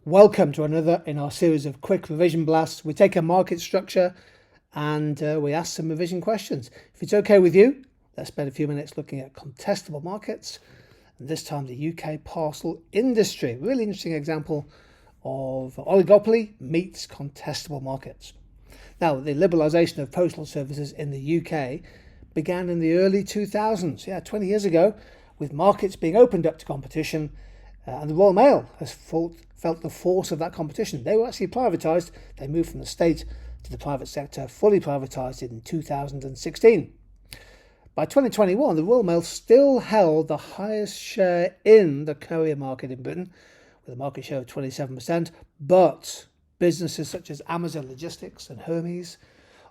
Welcome to another in our series of quick revision blasts. We take a market structure and we ask some revision questions. If it's okay with you, let's spend a few minutes looking at contestable markets, and this time the UK parcel industry. Really interesting example of oligopoly meets contestable markets. Now, the liberalisation of postal services in the UK began in the early 2000s, 20 years ago, with markets being opened up to competition. And the Royal Mail has felt the force of that competition. They were actually privatised. They moved from the state to the private sector, fully privatised in 2016. By 2021, the Royal Mail still held the highest share in the courier market in Britain, with a market share of 27%. But businesses such as Amazon Logistics and Hermes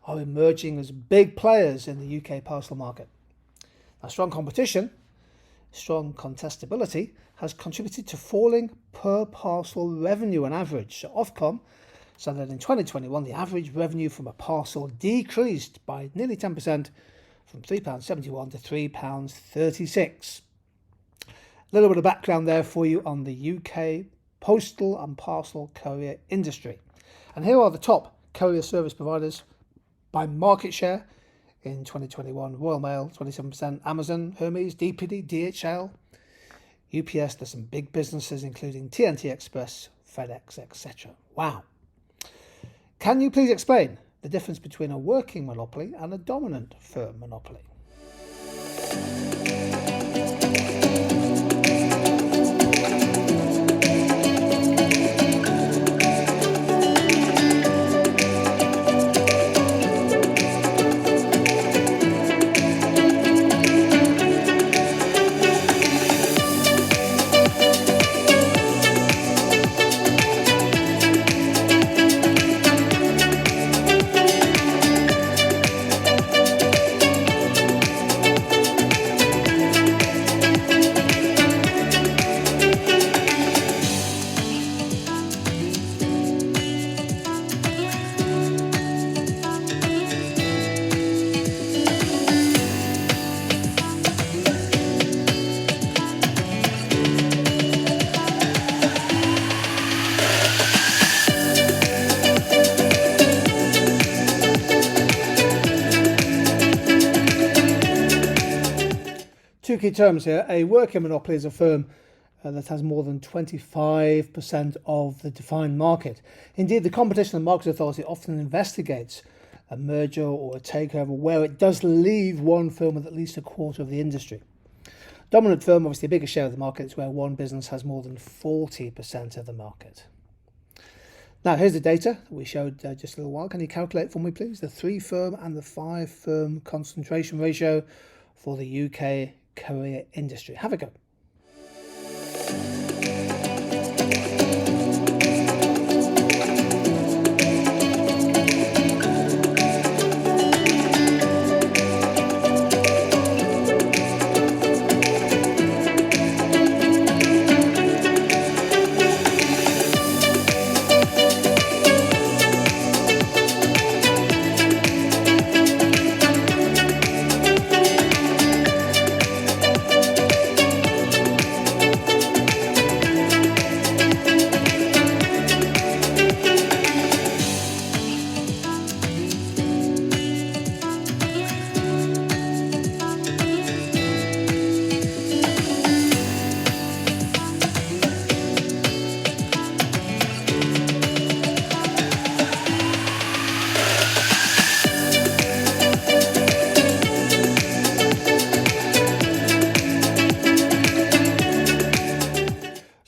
are emerging as big players in the UK parcel market. Now, strong competition, strong contestability has contributed to falling per parcel revenue on average. So Ofcom said that in 2021, the average revenue from a parcel decreased by nearly 10% from £3.71 to £3.36. A little bit of background there for you on the UK postal and parcel courier industry. And here are the top courier service providers by market share in 2021. Royal Mail, 27%, Amazon, Hermes, DPD, DHL, UPS. There's some big businesses including TNT Express, FedEx, etc. Wow. Can you please explain the difference between a working monopoly and a dominant firm monopoly? Two key terms here. A working monopoly is a firm that has more than 25% of the defined market. Indeed, the Competition and Markets Authority often investigates a merger or a takeover where it does leave one firm with at least a quarter of the industry. Dominant firm, obviously a bigger share of the market, is where one business has more than 40% of the market. Now, here's the data that we showed just a little while. Can you calculate for me, please, the 3-firm and the 5-firm concentration ratio for the UK courier industry? Have a go.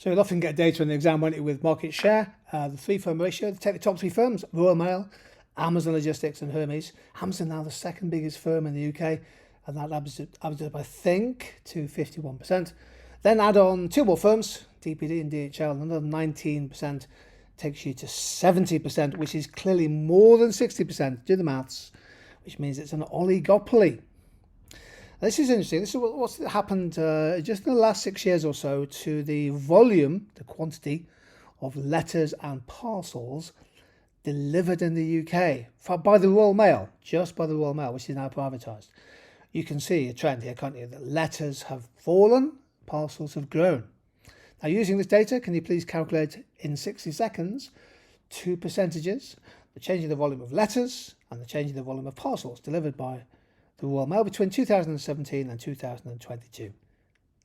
So you'll often get data in the exam, won't you, with market share, the 3-firm ratio. Take the top 3 firms, Royal Mail, Amazon Logistics and Hermes. Amazon now the second biggest firm in the UK, and that averages up, I think, to 51%. Then add on 2 more firms, DPD and DHL, another 19% takes you to 70%, which is clearly more than 60%. Do the maths, which means it's an oligopoly. This is interesting. This is what's happened just in the last 6 years or so to the volume, the quantity of letters and parcels delivered in the UK by the Royal Mail, just by the Royal Mail, which is now privatised. You can see a trend here, can't you? That letters have fallen, parcels have grown. Now, using this data, can you please calculate in 60 seconds two percentages, the change in the volume of letters and the change in the volume of parcels delivered by the Royal Mail between 2017 and 2022.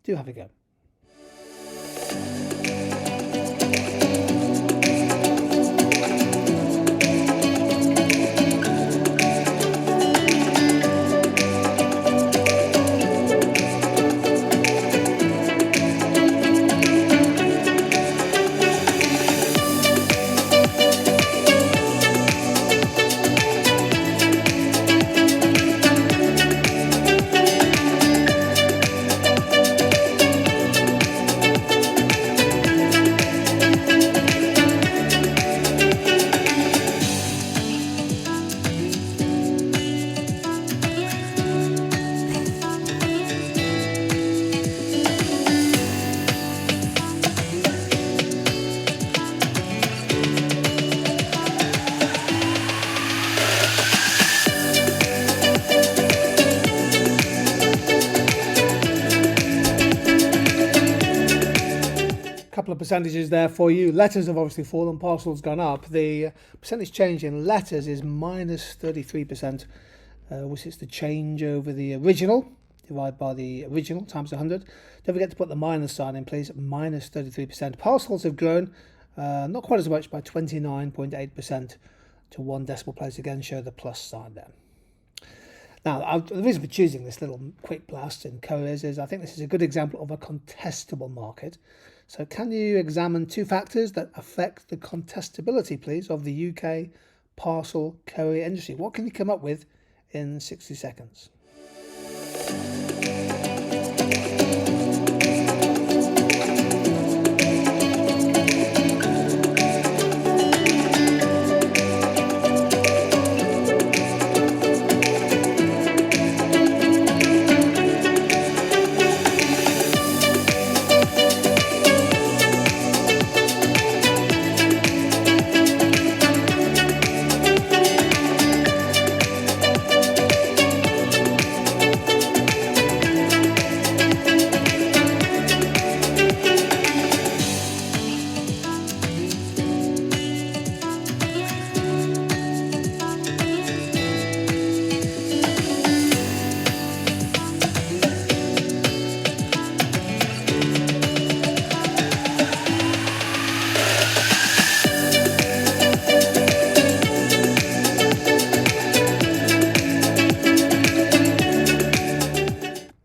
Do have a go. Couple of percentages there for you. Letters have obviously fallen, parcels gone up. The percentage change in letters is minus 33%, which is the change over the original, divided by the original times 100. Don't forget to put the minus sign in, please, minus 33%. Parcels have grown, not quite as much, by 29.8% to one decimal place. Again, show the plus sign there. Now, the reason for choosing this little quick blast in couriers is I think this is a good example of a contestable market. So can you examine two factors that affect the contestability, please, of the UK parcel courier industry? What can you come up with in 60 seconds?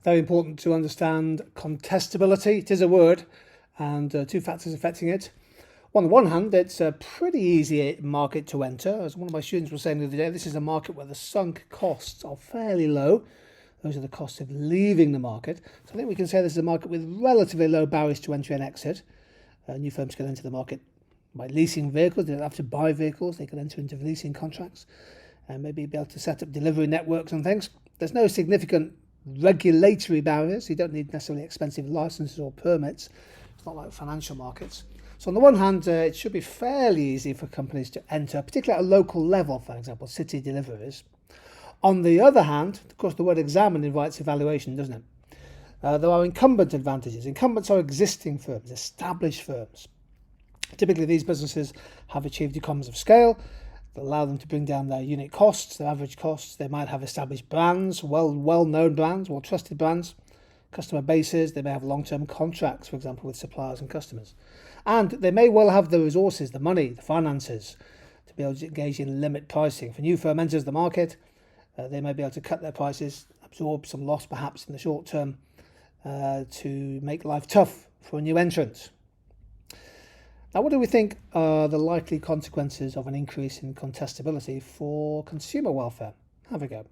Very important to understand contestability. It is a word, and two factors affecting it. On the one hand, it's a pretty easy market to enter. As one of my students was saying the other day, this is a market where the sunk costs are fairly low. Those are the costs of leaving the market. So I think we can say this is a market with relatively low barriers to entry and exit. New firms can enter the market by leasing vehicles. They don't have to buy vehicles. They can enter into leasing contracts and maybe be able to set up delivery networks and things. There's no significant regulatory barriers. You don't need necessarily expensive licenses or permits. It's not like financial markets. So on the one hand, it should be fairly easy for companies to enter, particularly at a local level, for example, city deliveries. On the other hand, of course, the word examine invites evaluation, doesn't it? There are incumbent advantages. Incumbents are existing firms, established firms. Typically, these businesses have achieved economies of scale that allow them to bring down their unit costs, their average costs. They might have established brands, well-known brands, well-trusted brands, customer bases. They may have long-term contracts, for example, with suppliers and customers. And they may well have the resources, the money, the finances to be able to engage in limit pricing. If a new firm enters the market, they may be able to cut their prices, absorb some loss perhaps in the short term to make life tough for a new entrant. Now, what do we think are the likely consequences of an increase in contestability for consumer welfare? Have a go.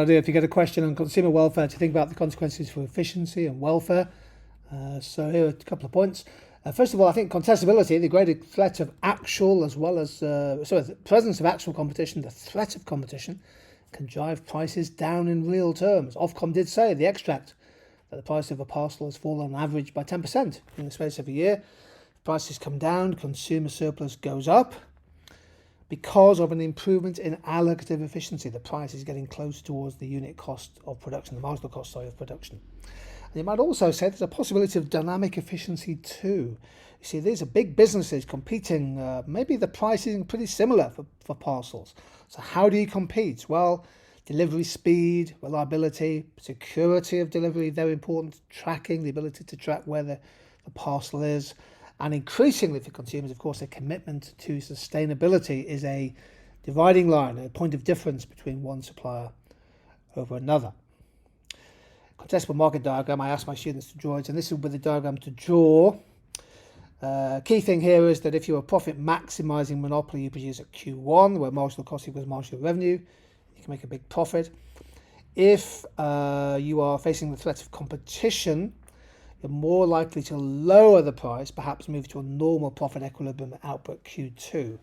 idea if you get a question on consumer welfare to think about the consequences for efficiency and welfare. So here are a couple of points. First of all, I think contestability, the greater threat of actual as well as, the presence of actual competition, the threat of competition, can drive prices down in real terms. Ofcom did say, the extract, that the price of a parcel has fallen on average by 10% in the space of a year. If prices come down, consumer surplus goes up because of an improvement in allocative efficiency. The price is getting close towards the unit cost of production, the marginal cost of production. And you might also say there's a possibility of dynamic efficiency too. You see, these are big businesses competing. Maybe the price is pretty similar for parcels. So how do you compete? Well, delivery speed, reliability, security of delivery, very important. Tracking, the ability to track where the parcel is. And increasingly for consumers, of course, a commitment to sustainability is a dividing line, a point of difference between one supplier over another. Contestable market diagram, I asked my students to draw it, and this will be the diagram to draw. Key thing here is that if you're a profit maximizing monopoly, you produce at Q1, where marginal cost equals marginal revenue, you can make a big profit. If you are facing the threat of competition, you're more likely to lower the price, perhaps move to a normal profit equilibrium output Q2.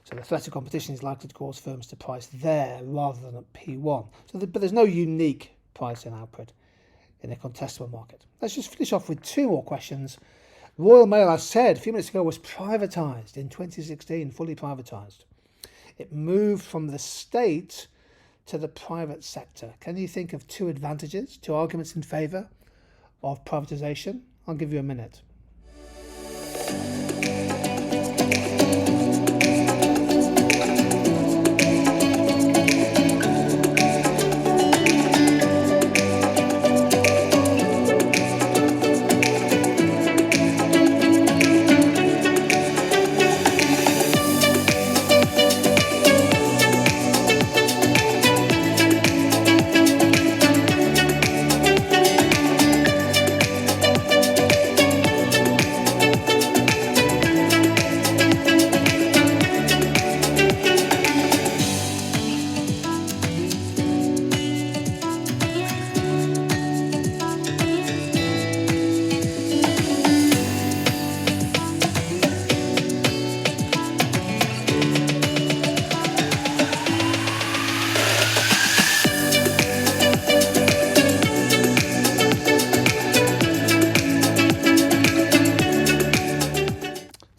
So the threat of competition is likely to cause firms to price there rather than at P1. But there's no unique price and output in a contestable market. Let's just finish off with two more questions. Royal Mail, I said a few minutes ago, was privatised in 2016, fully privatised. It moved from the state to the private sector. Can you think of two advantages, two arguments in favour of privatisation? I'll give you a minute.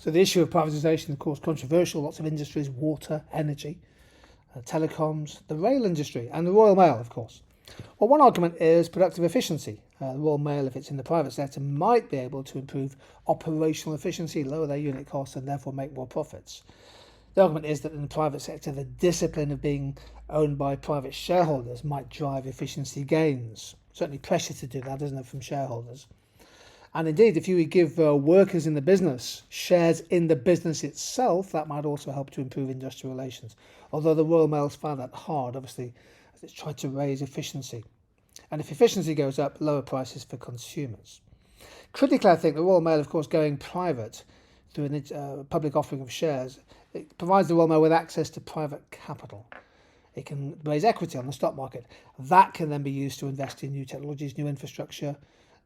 So the issue of privatisation, of course, controversial. Lots of industries, water, energy, telecoms, the rail industry, and the Royal Mail, of course. Well, one argument is productive efficiency. The Royal Mail, if it's in the private sector, might be able to improve operational efficiency, lower their unit costs, and therefore make more profits. The argument is that in the private sector, the discipline of being owned by private shareholders might drive efficiency gains. Certainly pressure to do that, isn't it, from shareholders? And indeed, if you give workers in the business shares in the business itself, that might also help to improve industrial relations. Although the Royal Mail's found that hard, obviously, as it's tried to raise efficiency. And if efficiency goes up, lower prices for consumers. Critically, I think the Royal Mail, of course, going private through a public offering of shares, it provides the Royal Mail with access to private capital. It can raise equity on the stock market. That can then be used to invest in new technologies, new infrastructure,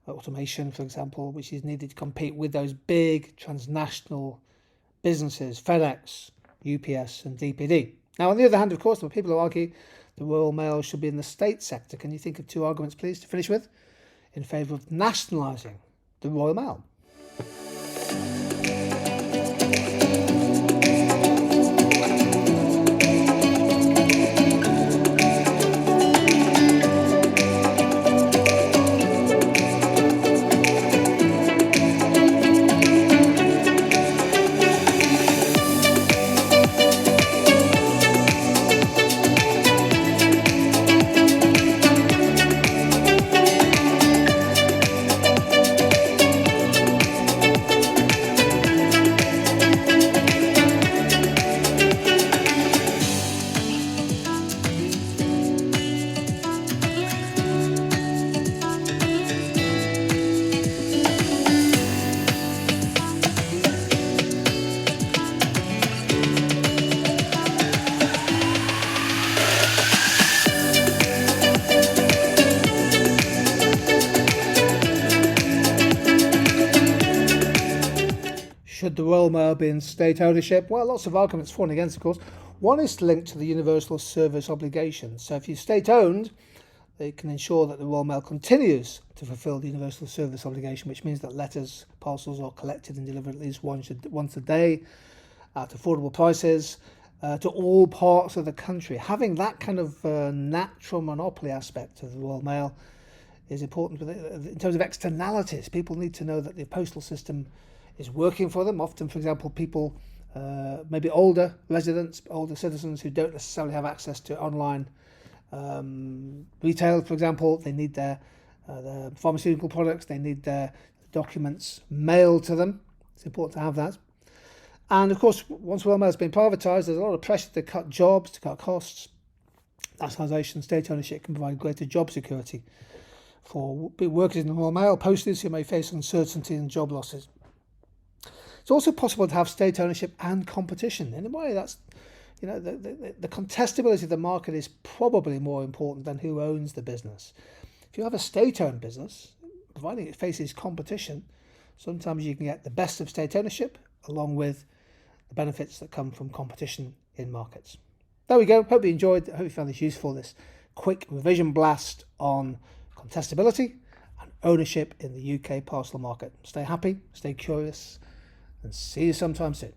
automation, for example, which is needed to compete with those big transnational businesses, FedEx, UPS and DPD. Now, on the other hand, of course, there are people who argue the Royal Mail should be in the state sector. Can you think of two arguments, please, to finish with, in favour of nationalising the Royal Mail? Should the Royal Mail be in state ownership? Well, lots of arguments for and against, of course. One is linked to the universal service obligation. So if you're state owned, they can ensure that the Royal Mail continues to fulfil the universal service obligation, which means that letters, parcels are collected and delivered at least once a day at affordable prices to all parts of the country. Having that kind of natural monopoly aspect of the Royal Mail is important in terms of externalities. People need to know that the postal system is working for them. Often, for example, people, maybe older residents, older citizens who don't necessarily have access to online retail, for example, they need their pharmaceutical products, they need their documents mailed to them. It's important to have that. And of course, once Royal Mail has been privatised, there's a lot of pressure to cut jobs, to cut costs. Nationalisation, state ownership can provide greater job security for workers in the Royal Mail, posters who may face uncertainty and job losses. It's also possible to have state ownership and competition. In a way, that's, the contestability of the market is probably more important than who owns the business. If you have a state-owned business, providing it faces competition, sometimes you can get the best of state ownership along with the benefits that come from competition in markets. There we go. Hope you enjoyed. I hope you found this useful, this quick revision blast on contestability and ownership in the UK parcel market. Stay happy, stay curious, and see you sometime soon.